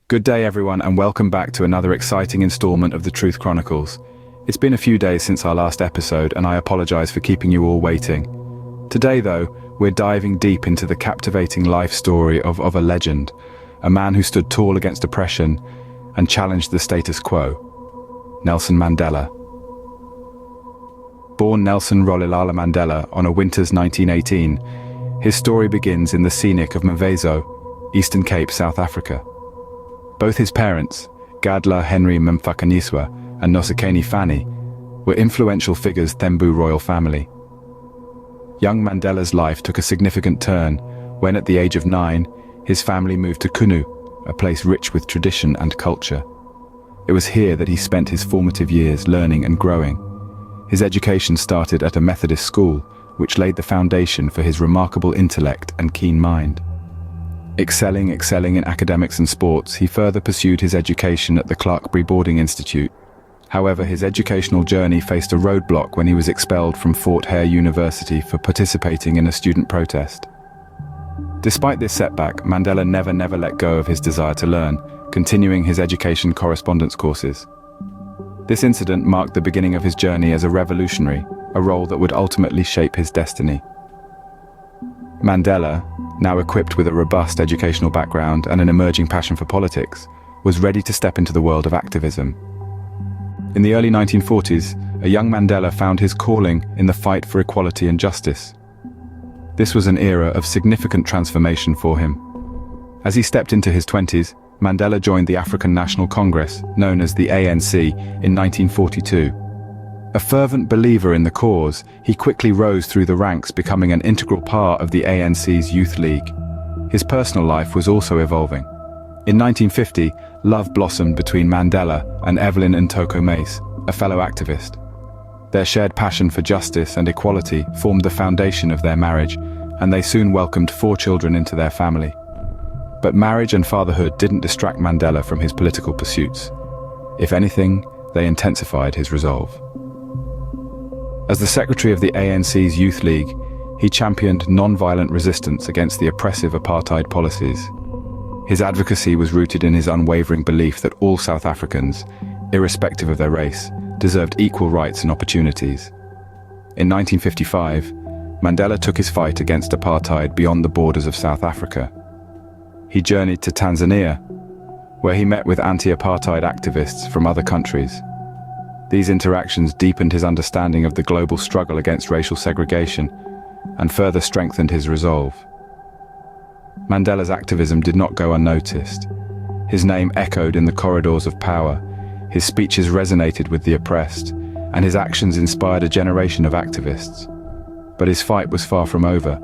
Good day everyone, and welcome back to another exciting installment of the Truth Chronicles. It's been a few days since our last episode and I apologize for keeping you all waiting. Today though, we're diving deep into the captivating life story of a legend, a man who stood tall against oppression and challenged the status quo, Nelson Mandela. Born Nelson Rolihlahla Mandela on a winter's 1918, his story begins in the scenic of Mvezo, Eastern Cape, South Africa. Both his parents, Gadla Henry Mfakaniswa and Nosekeni Fanny, were influential figures in the Thembu royal family. Young Mandela's life took a significant turn when, at the age of 9, his family moved to Kunu, a place rich with tradition and culture. It was here that he spent his formative years learning and growing. His education started at a Methodist school, which laid the foundation for his remarkable intellect and keen mind. Excelling in academics and sports, he further pursued his education at the Clarkbury Boarding Institute. However, his educational journey faced a roadblock when he was expelled from Fort Hare University for participating in a student protest. Despite this setback, Mandela never let go of his desire to learn, continuing his education correspondence courses. This incident marked the beginning of his journey as a revolutionary, a role that would ultimately shape his destiny. Mandela, now equipped with a robust educational background and an emerging passion for politics, was ready to step into the world of activism. In the early 1940s, a young Mandela found his calling in the fight for equality and justice. This was an era of significant transformation for him. As he stepped into his 20s, Mandela joined the African National Congress, known as the ANC, in 1942. A fervent believer in the cause, he quickly rose through the ranks, becoming an integral part of the ANC's Youth League. His personal life was also evolving. In 1950, love blossomed between Mandela and Evelyn Ntoko Mace, a fellow activist. Their shared passion for justice and equality formed the foundation of their marriage, and they soon welcomed 4 children into their family. But marriage and fatherhood didn't distract Mandela from his political pursuits. If anything, they intensified his resolve. As the secretary of the ANC's Youth League, he championed non-violent resistance against the oppressive apartheid policies. His advocacy was rooted in his unwavering belief that all South Africans, irrespective of their race, deserved equal rights and opportunities. In 1955, Mandela took his fight against apartheid beyond the borders of South Africa. He journeyed to Tanzania, where he met with anti-apartheid activists from other countries. These interactions deepened his understanding of the global struggle against racial segregation and further strengthened his resolve. Mandela's activism did not go unnoticed. His name echoed in the corridors of power, his speeches resonated with the oppressed, and his actions inspired a generation of activists. But his fight was far from over.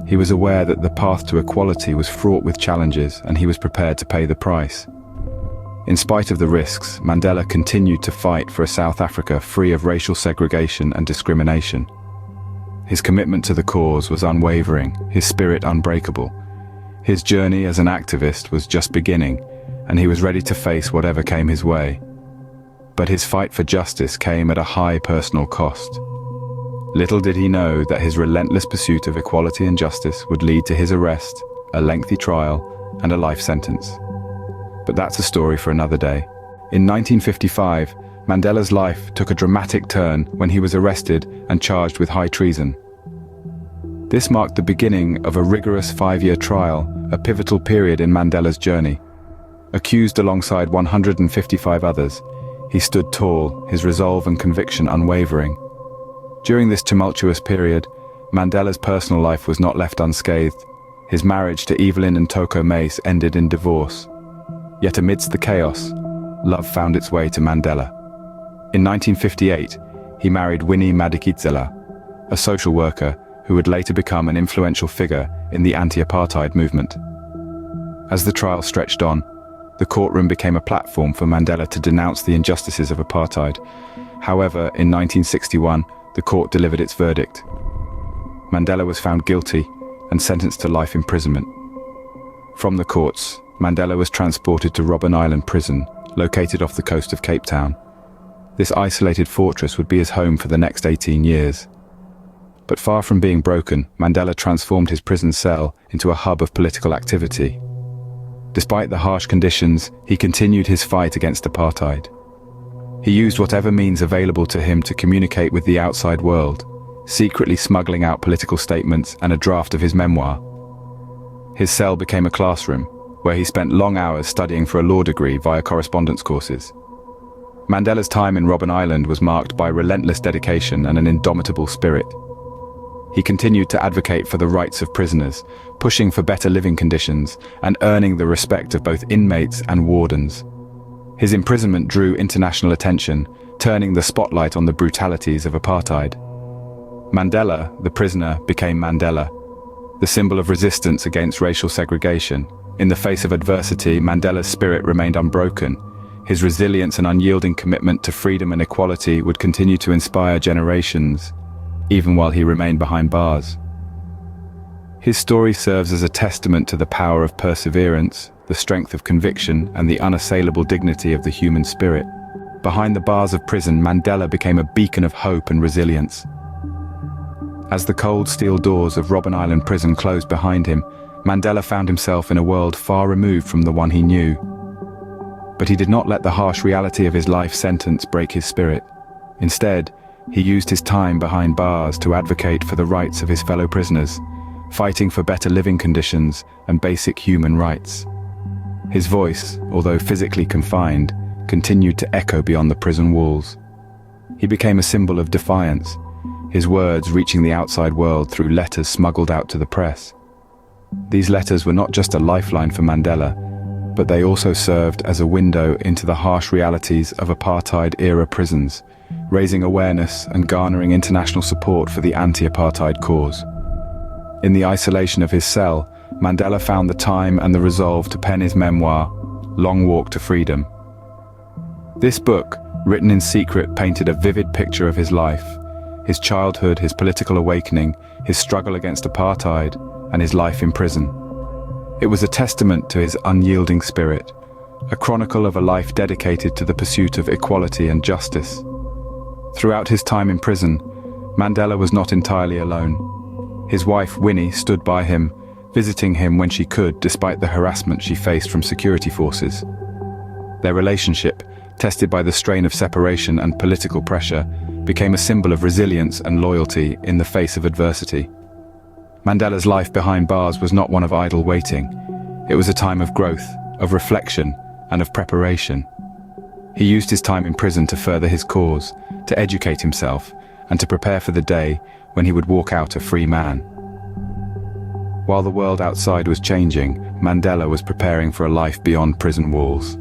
He was aware that the path to equality was fraught with challenges, and he was prepared to pay the price. In spite of the risks, Mandela continued to fight for a South Africa free of racial segregation and discrimination. His commitment to the cause was unwavering, his spirit unbreakable. His journey as an activist was just beginning, and he was ready to face whatever came his way. But his fight for justice came at a high personal cost. Little did he know that his relentless pursuit of equality and justice would lead to his arrest, a lengthy trial, and a life sentence. But that's a story for another day. In 1955, Mandela's life took a dramatic turn when he was arrested and charged with high treason. This marked the beginning of a rigorous 5-year trial, a pivotal period in Mandela's journey. Accused alongside 155 others, he stood tall, his resolve and conviction unwavering. During this tumultuous period, Mandela's personal life was not left unscathed. His marriage to Evelyn Ntoko Mace ended in divorce. Yet amidst the chaos, love found its way to Mandela. In 1958, he married Winnie Madikizela, a social worker who would later become an influential figure in the anti-apartheid movement. As the trial stretched on, the courtroom became a platform for Mandela to denounce the injustices of apartheid. However, in 1961, the court delivered its verdict. Mandela was found guilty and sentenced to life imprisonment. From the courts, Mandela was transported to Robben Island Prison, located off the coast of Cape Town. This isolated fortress would be his home for the next 18 years. But far from being broken, Mandela transformed his prison cell into a hub of political activity. Despite the harsh conditions, he continued his fight against apartheid. He used whatever means available to him to communicate with the outside world, secretly smuggling out political statements and a draft of his memoir. His cell became a classroom, where he spent long hours studying for a law degree via correspondence courses. Mandela's time in Robben Island was marked by relentless dedication and an indomitable spirit. He continued to advocate for the rights of prisoners, pushing for better living conditions and earning the respect of both inmates and wardens. His imprisonment drew international attention, turning the spotlight on the brutalities of apartheid. Mandela, the prisoner, became Mandela, the symbol of resistance against racial segregation. In the face of adversity, Mandela's spirit remained unbroken. His resilience and unyielding commitment to freedom and equality would continue to inspire generations, even while he remained behind bars. His story serves as a testament to the power of perseverance, the strength of conviction, and the unassailable dignity of the human spirit. Behind the bars of prison, Mandela became a beacon of hope and resilience. As the cold steel doors of Robben Island prison closed behind him, Mandela found himself in a world far removed from the one he knew. But he did not let the harsh reality of his life sentence break his spirit. Instead, he used his time behind bars to advocate for the rights of his fellow prisoners, fighting for better living conditions and basic human rights. His voice, although physically confined, continued to echo beyond the prison walls. He became a symbol of defiance, his words reaching the outside world through letters smuggled out to the press. These letters were not just a lifeline for Mandela, but they also served as a window into the harsh realities of apartheid-era prisons, raising awareness and garnering international support for the anti-apartheid cause. In the isolation of his cell, Mandela found the time and the resolve to pen his memoir, Long Walk to Freedom. This book, written in secret, painted a vivid picture of his life, his childhood, his political awakening, his struggle against apartheid, and his life in prison. It was a testament to his unyielding spirit, a chronicle of a life dedicated to the pursuit of equality and justice. Throughout his time in prison, Mandela was not entirely alone. His wife, Winnie, stood by him, visiting him when she could, despite the harassment she faced from security forces. Their relationship, tested by the strain of separation and political pressure, became a symbol of resilience and loyalty in the face of adversity. Mandela's life behind bars was not one of idle waiting. It was a time of growth, of reflection, and of preparation. He used his time in prison to further his cause, to educate himself, and to prepare for the day when he would walk out a free man. While the world outside was changing, Mandela was preparing for a life beyond prison walls.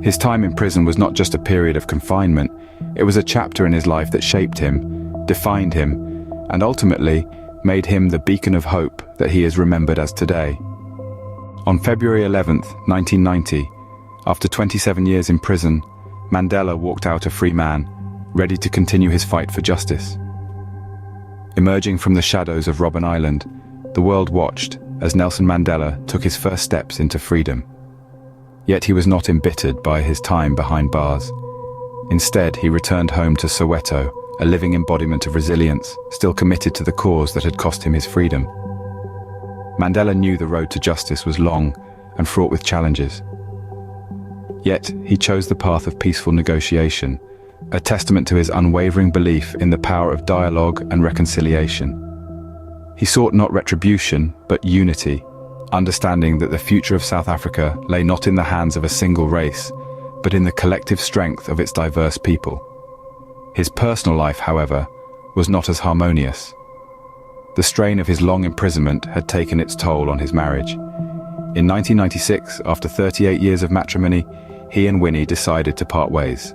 His time in prison was not just a period of confinement, it was a chapter in his life that shaped him, defined him, and ultimately made him the beacon of hope that he is remembered as today. On February 11, 1990, after 27 years in prison, Mandela walked out a free man, ready to continue his fight for justice. Emerging from the shadows of Robben Island, the world watched as Nelson Mandela took his first steps into freedom. Yet he was not embittered by his time behind bars. Instead, he returned home to Soweto, a living embodiment of resilience, still committed to the cause that had cost him his freedom. Mandela knew the road to justice was long and fraught with challenges. Yet, he chose the path of peaceful negotiation, a testament to his unwavering belief in the power of dialogue and reconciliation. He sought not retribution, but unity, understanding that the future of South Africa lay not in the hands of a single race, but in the collective strength of its diverse people. His personal life, however, was not as harmonious. The strain of his long imprisonment had taken its toll on his marriage. In 1996, after 38 years of matrimony, he and Winnie decided to part ways.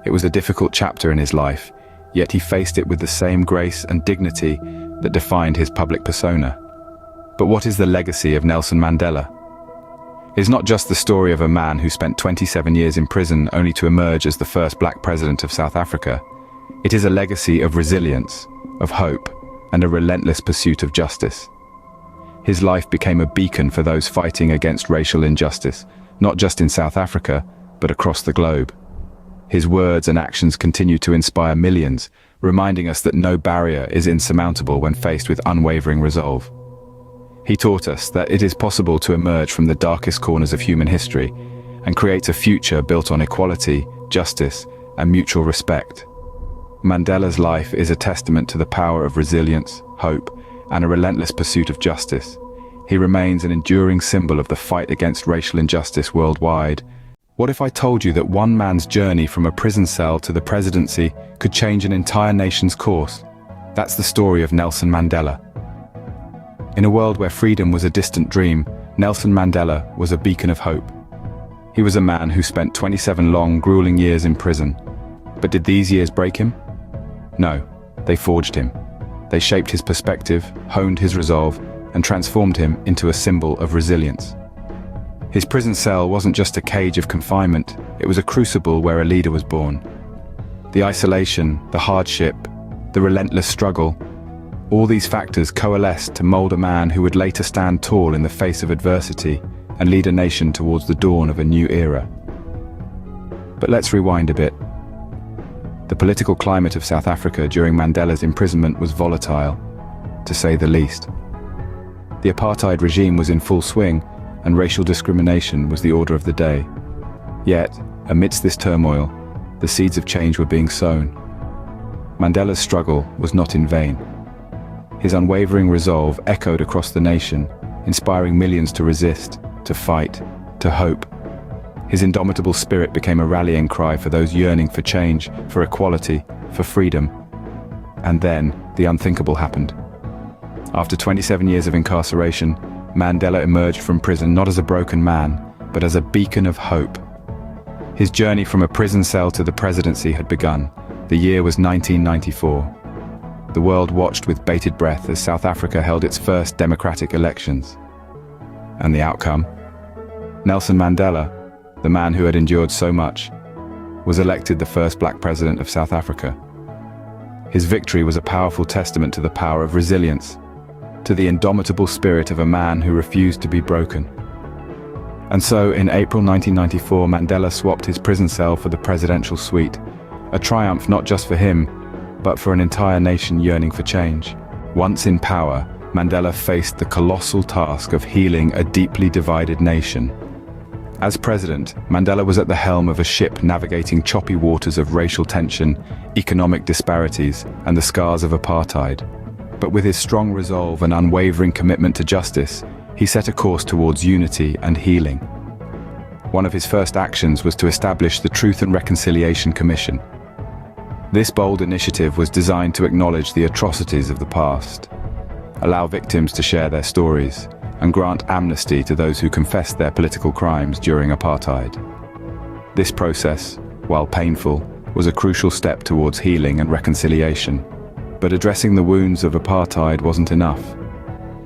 It was a difficult chapter in his life, yet he faced it with the same grace and dignity that defined his public persona. But what is the legacy of Nelson Mandela? It is not just the story of a man who spent 27 years in prison only to emerge as the first black president of South Africa. It is a legacy of resilience, of hope, and a relentless pursuit of justice. His life became a beacon for those fighting against racial injustice, not just in South Africa, but across the globe. His words and actions continue to inspire millions, reminding us that no barrier is insurmountable when faced with unwavering resolve. He taught us that it is possible to emerge from the darkest corners of human history and create a future built on equality, justice, and mutual respect. Mandela's life is a testament to the power of resilience, hope, and a relentless pursuit of justice. He remains an enduring symbol of the fight against racial injustice worldwide. What if I told you that one man's journey from a prison cell to the presidency could change an entire nation's course? That's the story of Nelson Mandela. In a world where freedom was a distant dream, Nelson Mandela was a beacon of hope. He was a man who spent 27 long, grueling years in prison. But did these years break him? No, they forged him. They shaped his perspective, honed his resolve, and transformed him into a symbol of resilience. His prison cell wasn't just a cage of confinement, it was a crucible where a leader was born. The isolation, the hardship, the relentless struggle, all these factors coalesced to mold a man who would later stand tall in the face of adversity and lead a nation towards the dawn of a new era. But let's rewind a bit. The political climate of South Africa during Mandela's imprisonment was volatile, to say the least. The apartheid regime was in full swing, and racial discrimination was the order of the day. Yet, amidst this turmoil, the seeds of change were being sown. Mandela's struggle was not in vain. His unwavering resolve echoed across the nation, inspiring millions to resist, to fight, to hope. His indomitable spirit became a rallying cry for those yearning for change, for equality, for freedom. And then, the unthinkable happened. After 27 years of incarceration, Mandela emerged from prison not as a broken man, but as a beacon of hope. His journey from a prison cell to the presidency had begun. The year was 1994. The world watched with bated breath as South Africa held its first democratic elections. And the outcome? Nelson Mandela, the man who had endured so much, was elected the first black president of South Africa. His victory was a powerful testament to the power of resilience, to the indomitable spirit of a man who refused to be broken. And so, in April 1994, Mandela swapped his prison cell for the presidential suite, a triumph not just for him, but for an entire nation yearning for change. Once in power, Mandela faced the colossal task of healing a deeply divided nation. As president, Mandela was at the helm of a ship navigating choppy waters of racial tension, economic disparities, and the scars of apartheid. But with his strong resolve and unwavering commitment to justice, he set a course towards unity and healing. One of his first actions was to establish the Truth and Reconciliation Commission. This bold initiative was designed to acknowledge the atrocities of the past, allow victims to share their stories, and grant amnesty to those who confessed their political crimes during apartheid. This process, while painful, was a crucial step towards healing and reconciliation. But addressing the wounds of apartheid wasn't enough.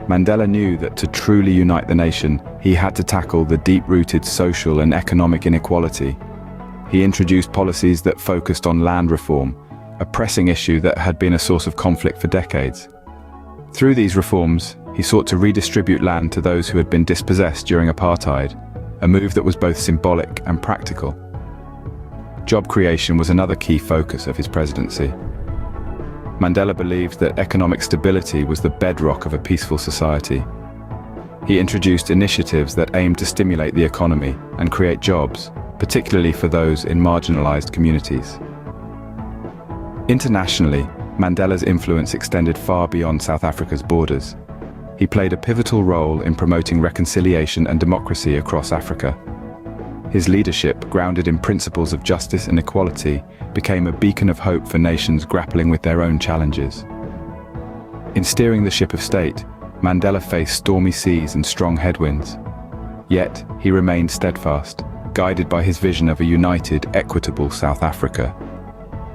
Mandela knew that to truly unite the nation, he had to tackle the deep-rooted social and economic inequality. He introduced policies that focused on land reform, a pressing issue that had been a source of conflict for decades. Through these reforms, he sought to redistribute land to those who had been dispossessed during apartheid, a move that was both symbolic and practical. Job creation was another key focus of his presidency. Mandela believed that economic stability was the bedrock of a peaceful society. He introduced initiatives that aimed to stimulate the economy and create jobs, particularly for those in marginalized communities. Internationally, Mandela's influence extended far beyond South Africa's borders. He played a pivotal role in promoting reconciliation and democracy across Africa. His leadership, grounded in principles of justice and equality, became a beacon of hope for nations grappling with their own challenges. In steering the ship of state, Mandela faced stormy seas and strong headwinds. Yet, he remained steadfast, guided by his vision of a united, equitable South Africa.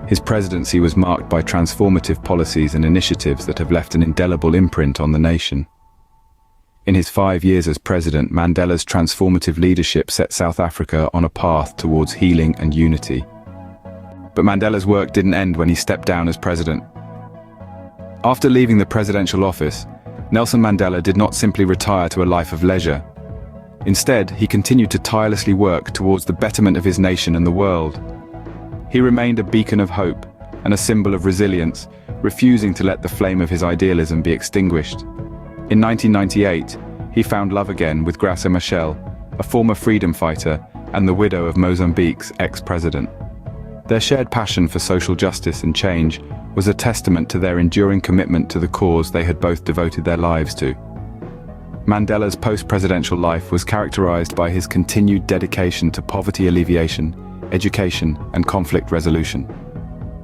His presidency was marked by transformative policies and initiatives that have left an indelible imprint on the nation. In his 5 years as president, Mandela's transformative leadership set South Africa on a path towards healing and unity. But Mandela's work didn't end when he stepped down as president. After leaving the presidential office, Nelson Mandela did not simply retire to a life of leisure. Instead, he continued to tirelessly work towards the betterment of his nation and the world. He remained a beacon of hope and a symbol of resilience, refusing to let the flame of his idealism be extinguished. In 1998, he found love again with Graça Machel, a former freedom fighter and the widow of Mozambique's ex-president. Their shared passion for social justice and change was a testament to their enduring commitment to the cause they had both devoted their lives to. Mandela's post-presidential life was characterized by his continued dedication to poverty alleviation, education, and conflict resolution.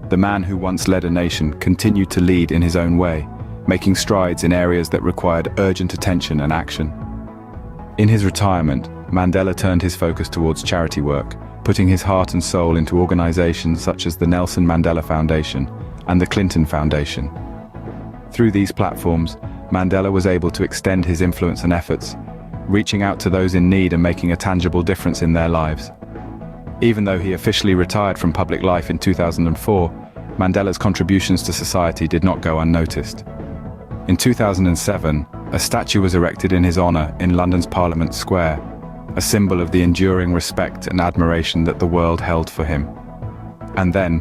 The man who once led a nation continued to lead in his own way, making strides in areas that required urgent attention and action. In his retirement, Mandela turned his focus towards charity work, putting his heart and soul into organizations such as the Nelson Mandela Foundation and the Clinton Foundation. Through these platforms, Mandela was able to extend his influence and efforts, reaching out to those in need and making a tangible difference in their lives. Even though he officially retired from public life in 2004, Mandela's contributions to society did not go unnoticed. In 2007, a statue was erected in his honor in London's Parliament Square, a symbol of the enduring respect and admiration that the world held for him. And then,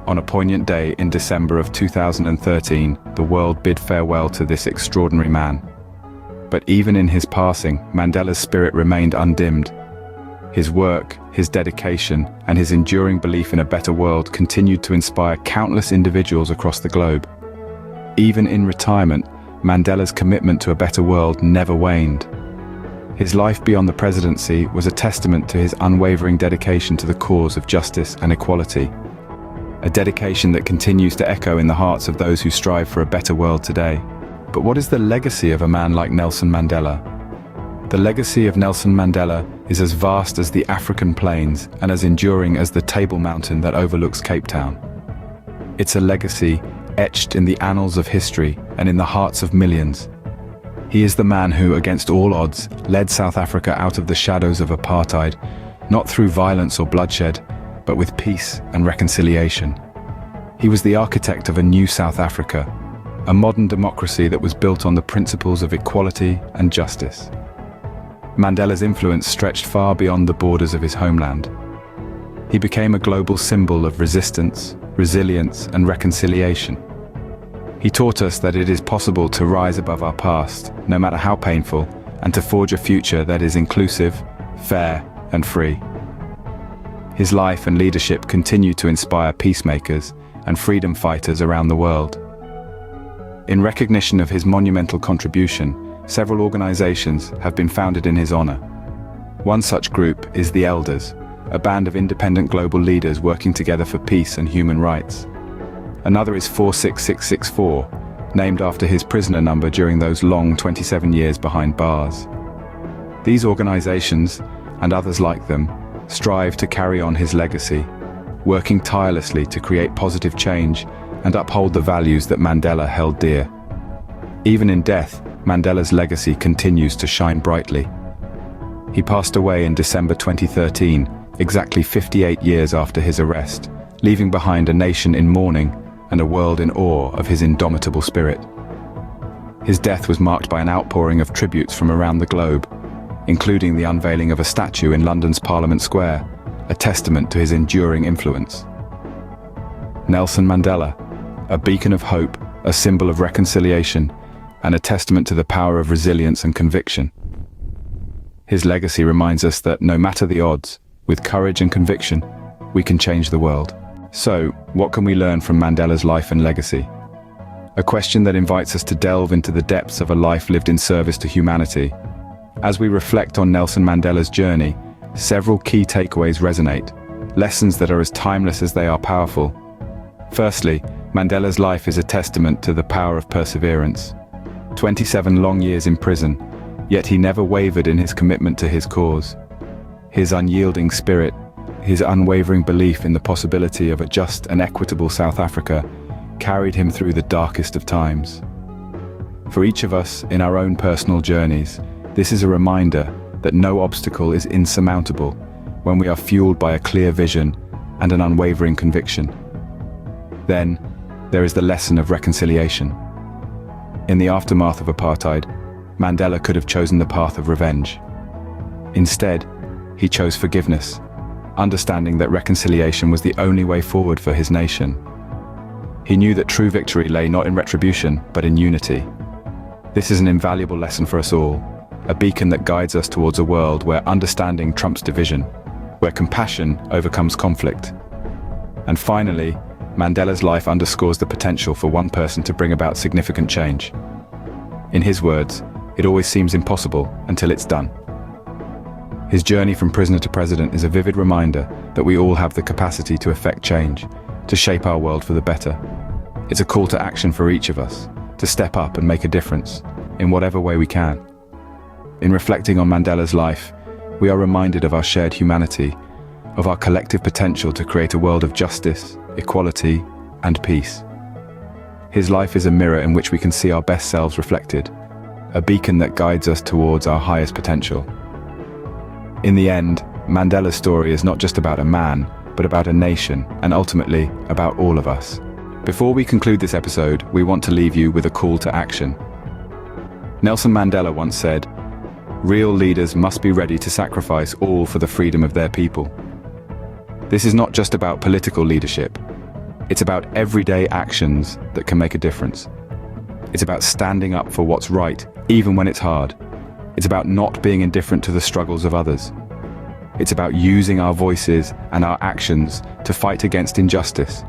on a poignant day in December of 2013, the world bid farewell to this extraordinary man. But even in his passing, Mandela's spirit remained undimmed. His work, his dedication, and his enduring belief in a better world continued to inspire countless individuals across the globe. Even in retirement, Mandela's commitment to a better world never waned. His life beyond the presidency was a testament to his unwavering dedication to the cause of justice and equality. A dedication that continues to echo in the hearts of those who strive for a better world today. But what is the legacy of a man like Nelson Mandela? The legacy of Nelson Mandela is as vast as the African plains and as enduring as the Table Mountain that overlooks Cape Town. It's a legacy etched in the annals of history and in the hearts of millions. He is the man who, against all odds, led South Africa out of the shadows of apartheid, not through violence or bloodshed, but with peace and reconciliation. He was the architect of a new South Africa, a modern democracy that was built on the principles of equality and justice. Mandela's influence stretched far beyond the borders of his homeland. He became a global symbol of resistance, resilience, and reconciliation. He taught us that it is possible to rise above our past, no matter how painful, and to forge a future that is inclusive, fair, and free. His life and leadership continue to inspire peacemakers and freedom fighters around the world. In recognition of his monumental contribution, several organizations have been founded in his honor. One such group is the Elders, a band of independent global leaders working together for peace and human rights. Another is 46664, named after his prisoner number during those long 27 years behind bars. These organizations, and others like them, strive to carry on his legacy, working tirelessly to create positive change and uphold the values that Mandela held dear. Even in death, Mandela's legacy continues to shine brightly. He passed away in December 2013, exactly 58 years after his arrest, leaving behind a nation in mourning and a world in awe of his indomitable spirit. His death was marked by an outpouring of tributes from around the globe, including the unveiling of a statue in London's Parliament Square, a testament to his enduring influence. Nelson Mandela, a beacon of hope, a symbol of reconciliation, and a testament to the power of resilience and conviction. His legacy reminds us that no matter the odds, with courage and conviction, we can change the world. So, what can we learn from Mandela's life and legacy? A question that invites us to delve into the depths of a life lived in service to humanity. As we reflect on Nelson Mandela's journey, several key takeaways resonate, lessons that are as timeless as they are powerful. Firstly, Mandela's life is a testament to the power of perseverance. 27 long years in prison, yet he never wavered in his commitment to his cause. His unyielding spirit, his unwavering belief in the possibility of a just and equitable South Africa, carried him through the darkest of times. For each of us in our own personal journeys, this is a reminder that no obstacle is insurmountable when we are fueled by a clear vision and an unwavering conviction. Then, there is the lesson of reconciliation. In the aftermath of apartheid, Mandela could have chosen the path of revenge. Instead, he chose forgiveness, understanding that reconciliation was the only way forward for his nation. He knew that true victory lay not in retribution, but in unity. This is an invaluable lesson for us all, a beacon that guides us towards a world where understanding trumps division, where compassion overcomes conflict. And finally, Mandela's life underscores the potential for one person to bring about significant change. In his words, it always seems impossible until it's done. His journey from prisoner to president is a vivid reminder that we all have the capacity to effect change, to shape our world for the better. It's a call to action for each of us, to step up and make a difference, in whatever way we can. In reflecting on Mandela's life, we are reminded of our shared humanity, of our collective potential to create a world of justice, equality, and peace. His life is a mirror in which we can see our best selves reflected, a beacon that guides us towards our highest potential. In the end, Mandela's story is not just about a man, but about a nation, and ultimately, about all of us. Before we conclude this episode, we want to leave you with a call to action. Nelson Mandela once said, "Real leaders must be ready to sacrifice all for the freedom of their people." This is not just about political leadership. It's about everyday actions that can make a difference. It's about standing up for what's right, even when it's hard. It's about not being indifferent to the struggles of others. It's about using our voices and our actions to fight against injustice,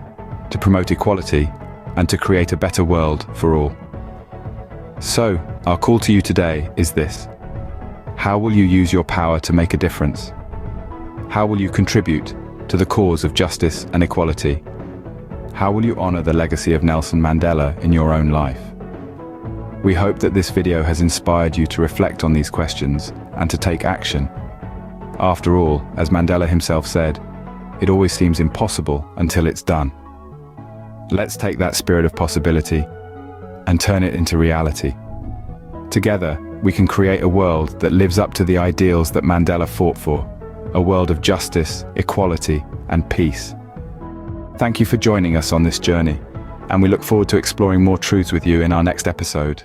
to promote equality, and to create a better world for all. So, our call to you today is this. How will you use your power to make a difference? How will you contribute to the cause of justice and equality? How will you honor the legacy of Nelson Mandela in your own life? We hope that this video has inspired you to reflect on these questions and to take action. After all, as Mandela himself said, it always seems impossible until it's done. Let's take that spirit of possibility and turn it into reality. Together, we can create a world that lives up to the ideals that Mandela fought for, a world of justice, equality, and peace. Thank you for joining us on this journey, and we look forward to exploring more truths with you in our next episode.